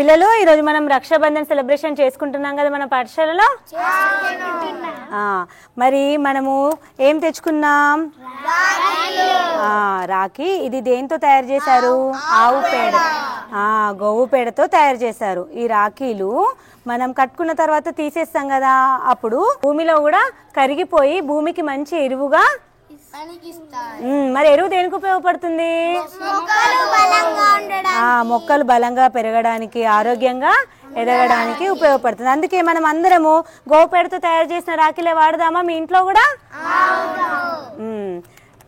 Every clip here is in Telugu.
పిల్లలు ఈ రోజు మనం రక్షాబంధన్ సెలబ్రేషన్ చేసుకుంటున్నాం కదా మన పాఠశాలలో. మరి మనము ఏం తెచ్చుకున్నాం? రాఖీ. ఇది దేంతో తయారు చేశారు? ఆవు పేడ, గోవు పేడతో తయారు చేశారు. ఈ రాఖీలు మనం కట్టుకున్న తర్వాత తీసేస్తాం కదా, అప్పుడు భూమిలో కూడా కరిగిపోయి భూమికి మంచి ఎరువుగా. మరి ఎరువు దేనికి ఉపయోగపడుతుంది? మొక్కలు బలంగా పెరగడానికి, ఆరోగ్యంగా ఎదగడానికి ఉపయోగపడుతుంది. అందుకే మనం అందరము గోపేడతో తయారు చేసిన రాఖీలే వాడదామా మీ ఇంట్లో కూడా?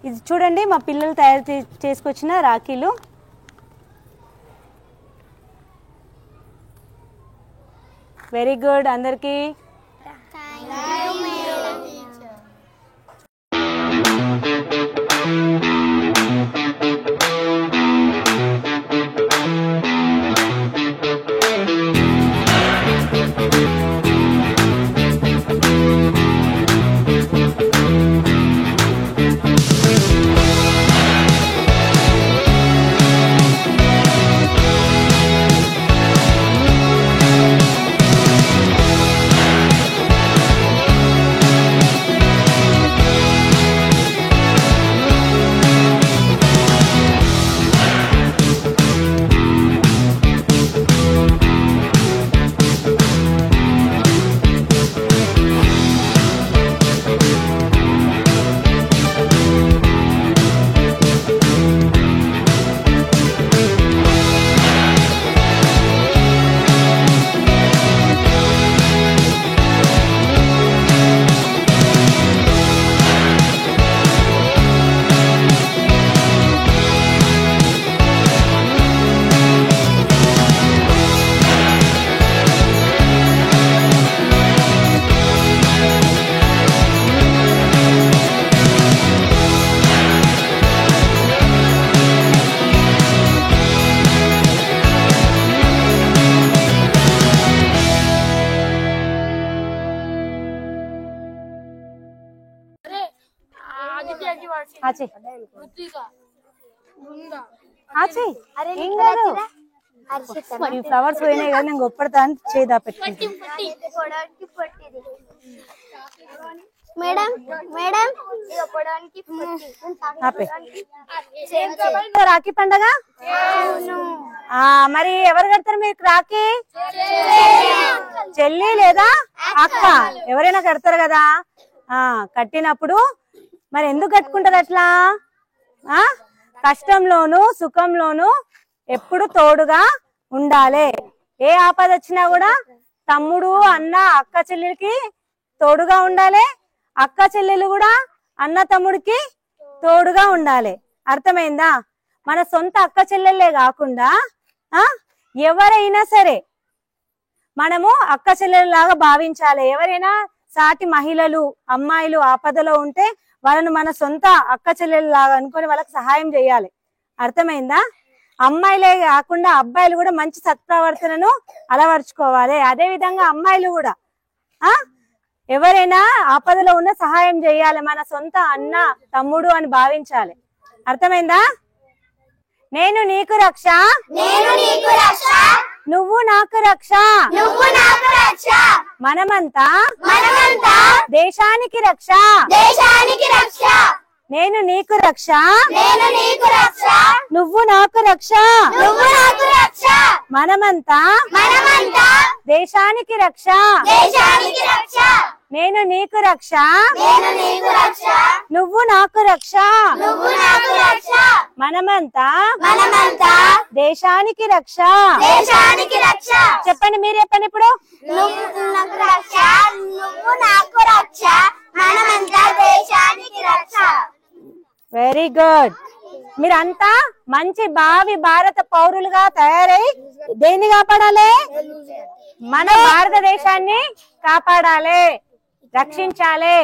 ఇది చూడండి, మా పిల్లలు తయారు చేసుకొచ్చిన రాఖీలు. వెరీ గుడ్ అందరికి. ఫ్లవర్స్ పోయినాయి కదా, నేను గొప్పడతా అని చేదా పెట్టి. రాఖీ పండగ మరి ఎవరు కడతారు మీకు రాఖీ? చెల్లి లేదా అక్క ఎవరైనా కడతారు కదా. కట్టినప్పుడు మరి ఎందుకు కట్టుకుంటారు అట్లా? కష్టంలోను సుఖంలోను ఎప్పుడు తోడుగా ఉండాలి. ఏ ఆపద వచ్చినా కూడా తమ్ముడు అన్న అక్క చెల్లెలకి తోడుగా ఉండాలి, అక్క చెల్లెలు కూడా అన్న తమ్ముడికి తోడుగా ఉండాలి. అర్థమైందా? మన సొంత అక్క చెల్లెళ్ళే కాకుండా ఎవరైనా సరే మనము అక్క చెల్లెలాగా భావించాలి. ఎవరైనా సాటి మహిళలు అమ్మాయిలు ఆపదలో ఉంటే వాళ్ళను మన సొంత అక్క చెల్లెలాగా అనుకొని వాళ్ళకి సహాయం చేయాలి. అర్థమైందా? అమ్మాయిలే కాకుండా అబ్బాయిలు కూడా మంచి సత్ప్రవర్తనను అలవర్చుకోవాలి. అదే విధంగా అమ్మాయిలు కూడా ఎవరైనా ఆపదలో ఉన్న సహాయం చేయాలి, మన సొంత అన్న తమ్ముడు అని భావించాలి. అర్థమైందా? నేను నీకు రక్ష, నువ్వు నాకు రక్ష, మనమంతా దేశానికి రక్ష, నేను నీకు రక్ష, నువ్వు నాకు రక్ష, మనమంతా దేశానికి రక్ష, నేను నీకు రక్ష, నువ్వు నాకు రక్ష, మనమంతా దేశానికి రక్ష. చెప్పండి, మీరు చెప్పండి ఇప్పుడు. Very good. మీరంతా మంచి భావి భారత పౌరులుగా తయారై దేన్ని కాపాడాలి? మన భారతదేశాన్ని కాపాడాలి, రక్షించాలి.